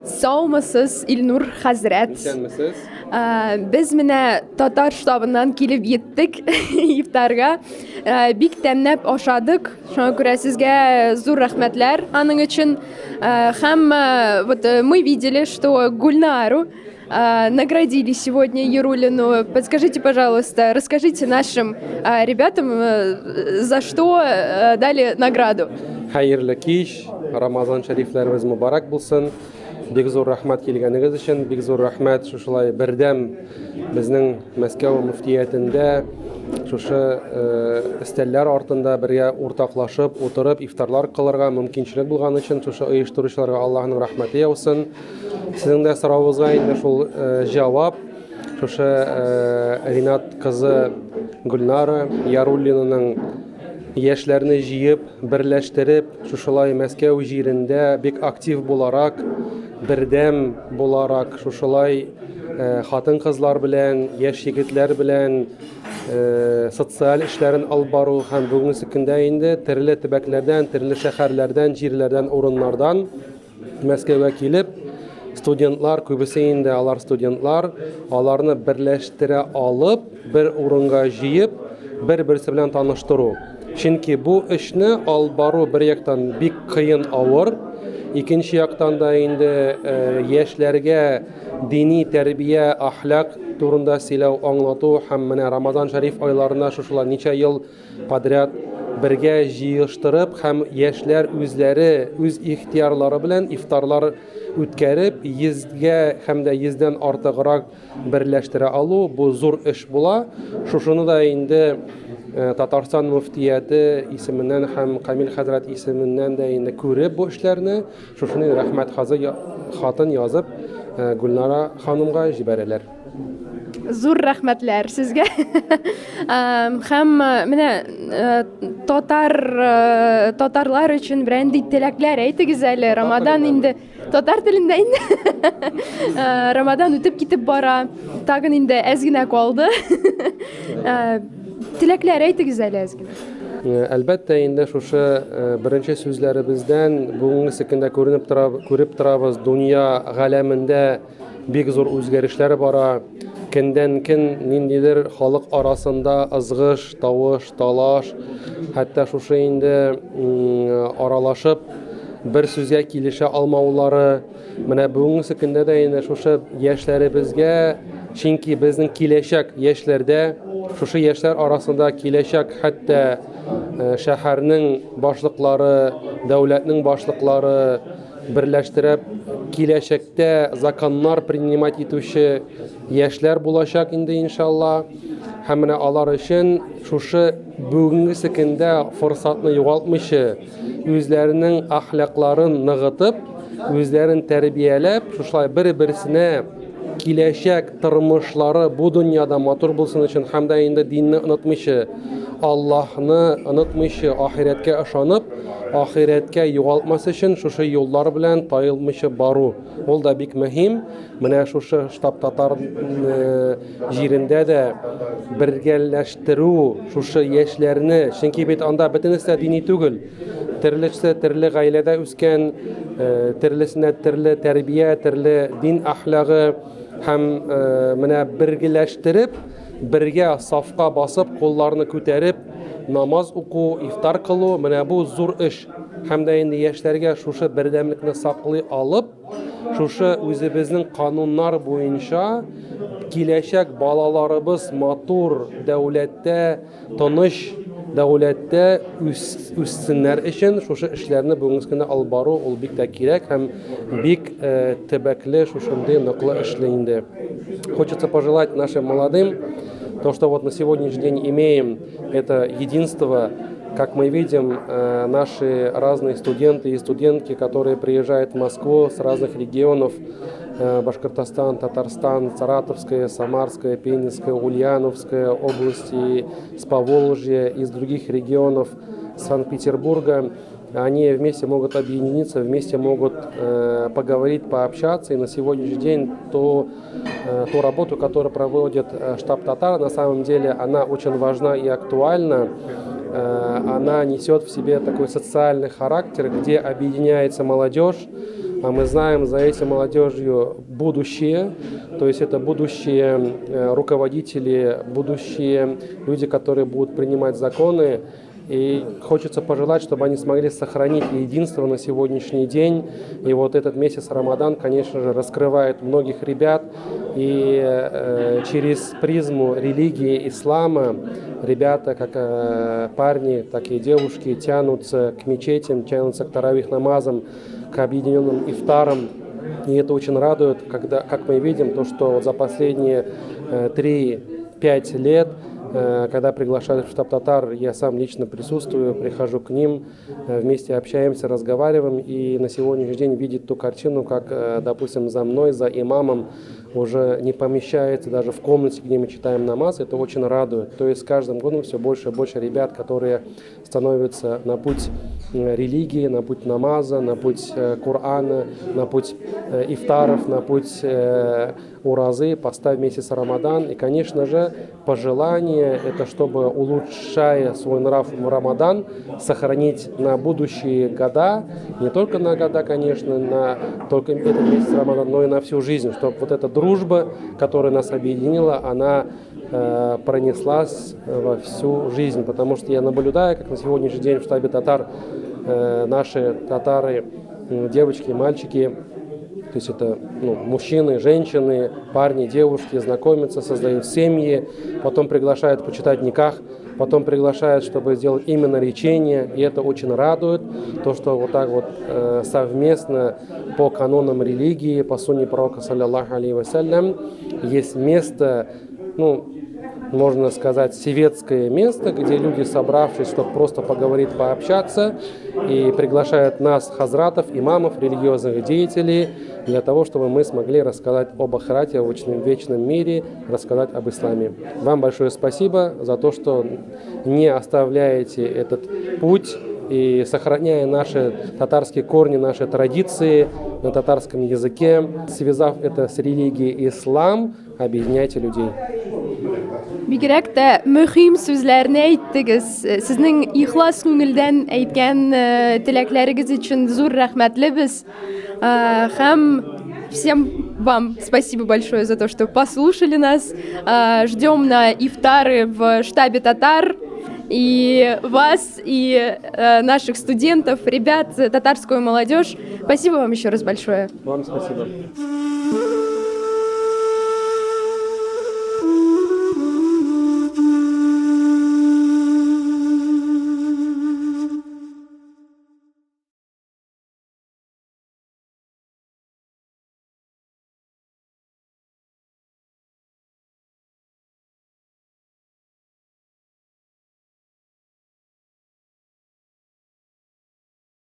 Саумысыз, Илнур хәзрәт. Исәнмесез? Без менә Татар штабыннан килеп еттек ифтарга. Бик тәмләп ашадык. Шуңа күрә сезгә зур рәхмәтләр аның өчен. Һәм вот мы видели, что Гульнару наградили сегодня Яруллину. Подскажите, пожалуйста, расскажите нашим ребятам, за что дали награду. Хәерле кич, Рамазан шәрифләребез мубарак булсын. Бик зур рәхмәт килгәнегез өчен, бик зур рәхмәт шушылай бердәм безнең Мәскәү мөфтиятендә шушы өстәлләр артында бергә уртаклашып, утырып ифтарлар кылырга мөмкинчелек булган өчен шушы оештыручыларга Аллаһның рәхмәте яусын. Сезнең дә соравыгызга инде шул җавап. Шушы Ринат кызы Гульнара Яруллинаның яшьләрне җыеп, берләштереп, шушылай Мәскәү җирендә бик актив буларак, бердәм буларак, шушылай хатын-кызлар белән, яшь егетләр белән социаль эшләрен алып бару һәм бүгенге көндә инде төрле төбәкләрдән, төрле шәһәрләрдән, җирләрдән, урыннардан Мәскәүгә килеп, студентлар, күбесе инде алар студентлар, аларны берләштерә алып, бер урынга җыеп, бер-берсе белән таныштыру. Чөнки бу эшне алып бару бер яктан бик кыен, авыр, икенче яктан да инде яшьләргә дини тәрбия, ахлак турында сөйләү, аңлату һәм менә Рамазан шәриф айларында шушылар ничә ел подряд бергә җыештырып һәм яшьләр үзләре үз ихтиярлары белән ифтарлар үткәреп, 100гә һәм дә 100дән артыграк берләштерә алу, бу зур эш була. Шушыны да инде Татарстан мөфтияте исеменнән һәм Камил хәзрәт исеменнән дә инде күреп бу эшләрне, шушыны рәхмәт хатын язып Гульнара ханымга җибәрәләр. Зур рәхмәтләр сезгә. Һәм менә татарлар өчен берәндәй теләкләр әйтегез әле. Рамадан инде татар телендә инде Рамадан үтеп китеп бара. Тагын инде әз генә калды. Теләкләр әйтегез әле әз генә. Әлбәттә инде шушы беренче сүзләребездән бүгенге көндә күреп торабыз, дөнья галәмендә бик зур үзгәрешләр бара. Көндән-көн ниндидер халык арасында ызгыш, тавыш, талаш, хәтта шушы инде аралашып бер сүзгә килешә алмаулары. Менә бүгенге көндә дә инде шушы яшьләребезгә, чөнки безнең киләчәк яшьләрдә, шушы яшьләр арасында киләчәк хәтта шәһәрнең башлыклары, дәүләтнең башлыклары берләштереп киләчәктә законнар принимать итүче яшьләр булачак инде иншалла. Һәм менә алар өчен шушы бүгенге көндә форсатны югалтмыйча, үзләренең ахлакларын ныгытып, үзләрен тәрбияләп, шушылай бер-берсенә киләчәк тормышлары бу дөньяда матур булсын өчен һәм дә инде динне онытмыйча, Аллаһны онытмыйча, ахирәткә ышанып, ахирәткә югалтмас өчен шушы юллар белән тайылмыйча бару. Ул да бик мөһим. Менә шушы штаб татар җирендә дә бергәләштерү шушы яшьләрне, чөнки бит анда бөтенесе дини түгел. Төрлесе төрле гаиләдә үскән, төрлесенә төрле тәрбия, төрле дин ахлагы һәм менә бергәләштереп, бергә сафка басып, кулларны күтәреп, намаз уку, ифтар кылу, менә бу зур эш. Һәм дә инде яшьләргә шушы бердәмлекне саклый алып, шушы үзебезнең кануннар буенча киләчәк балаларыбыз матур дәүләттә, тыныч дәүләттә үссеннәр өчен шушы эшләрне бүгенге көндә алып бару ул бик тә кирәк һәм бик төбәкле шушындый ныклы эшле инде. Хочется пожелать нашим молодым то, что вот на сегодняшний день имеем, это единство. Как мы видим, наши разные студенты и студентки, которые приезжают в Москву с разных регионов, Башкортостан, Татарстан, Саратовская, Самарская, Пензенская, Ульяновская области, с Поволжья, из других регионов Санкт-Петербурга, они вместе могут объединиться, вместе могут поговорить, пообщаться. И на сегодняшний день ту работу, которую проводит штаб татар, на самом деле она очень важна и актуальна. Она несет в себе такой социальный характер, где объединяется молодежь, а мы знаем за этим молодежью будущее, то есть это будущие руководители, будущие люди, которые будут принимать законы. И хочется пожелать, чтобы они смогли сохранить единство на сегодняшний день. И вот этот месяц Рамадан, конечно же, раскрывает многих ребят. И через призму религии ислама ребята, как парни, так и девушки, тянутся к мечетям, тянутся к таравих намазам, к объединенным ифтарам. И это очень радует, когда, как мы видим, то, что вот за последние 3-5 лет, когда приглашают в штаб татар, я сам лично присутствую, прихожу к ним, вместе общаемся, разговариваем, и на сегодняшний день видеть ту картину, как, допустим, за мной, за имамом уже не помещается даже в комнате, где мы читаем намаз, это очень радует. То есть с каждым годом все больше и больше ребят, которые становятся на путь религии, на путь намаза, на путь Корана, на путь ифтаров, на путь уразы, поставь месяц Рамадан. И, конечно же, пожелание это, чтобы, улучшая свой нрав в Рамадан, сохранить на будущие года, не только на года, конечно, на только этот месяц Рамадан, но и на всю жизнь, чтобы вот эта дружба, которая нас объединила, она пронеслась во всю жизнь. Потому что я наблюдаю, как на сегодняшний день в штабе татар наши татары, девочки, мальчики, то есть это мужчины, женщины, парни, девушки знакомятся, создают семьи, потом приглашают почитать никах, потом приглашают, чтобы сделать именно речение, и это очень радует, то, что вот так вот совместно по канонам религии, по сунне пророка, саллиллаху алейхи вассалям, есть место, можно сказать, светское место, где люди, собравшись, чтобы просто поговорить, пообщаться, и приглашают нас, хазратов, имамов, религиозных деятелей, для того, чтобы мы смогли рассказать об ахирате, о вечном мире, рассказать об исламе. Вам большое спасибо за то, что не оставляете этот путь и, сохраняя наши татарские корни, наши традиции на татарском языке, связав это с религией ислам, объединяйте людей. Бигрәк тә мөһим сүзләрне әйттегез. Сезнең ихлас күңелдән әйткән теләкләрегез өчен зур рәхмәтлебез. Һәм всем вам спасибо большое за то, что послушали нас. Ждем на ифтары в штабе татар. И вас, и наших студентов, ребят, татарскую молодежь. Спасибо вам еще раз большое. Вам спасибо.